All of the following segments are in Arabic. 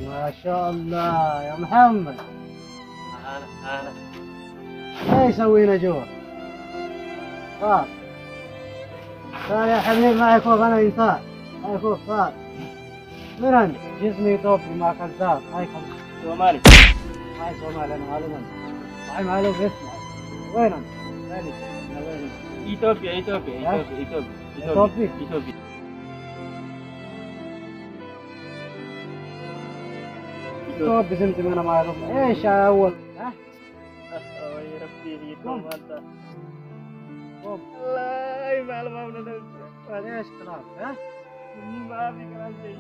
ما شاء الله يا محمد. أهلا. ايش سوينا جوا؟ صار يا حبيبي، معي كوب، انا انسان معي كوب. صار من عندك؟ جسمي يطوف مع كذاب. هاي صومالي. هاي صومالي، انا معلوم انت. معي معلوم اسمع. وين انت؟ ثاني انا وين انت؟ إثيوبيا. كوب بسمتي انا معلوم. ايش اول؟ ها؟ يا ربي فيكم أنت. كوب. والله ما أعلم. ايش كلام؟ ها؟ ما في كلام شيء.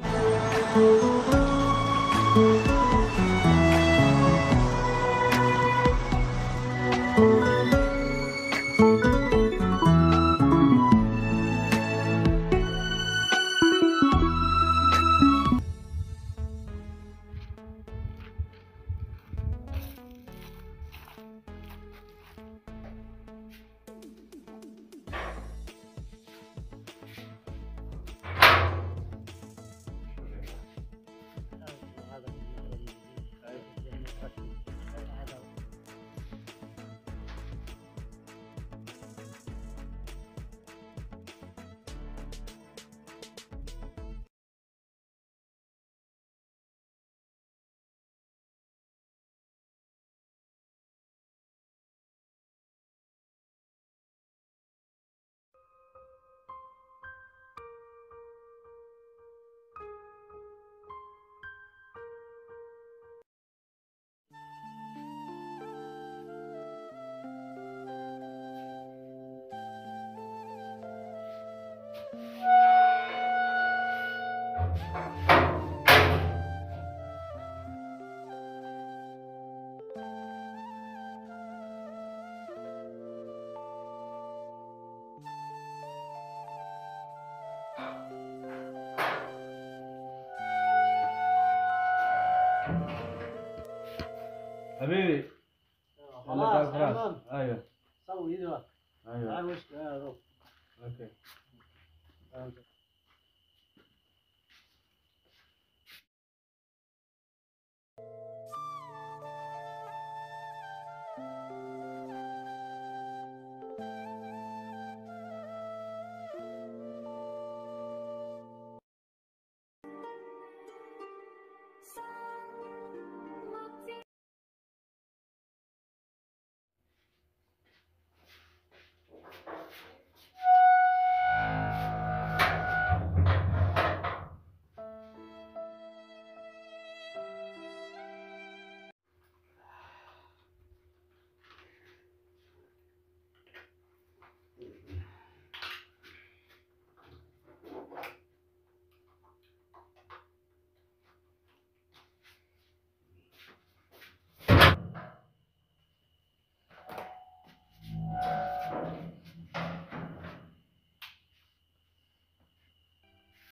حبيبي خلاص خلاص. ايوه سوي ذا. ايوه المشكلة. اوكي.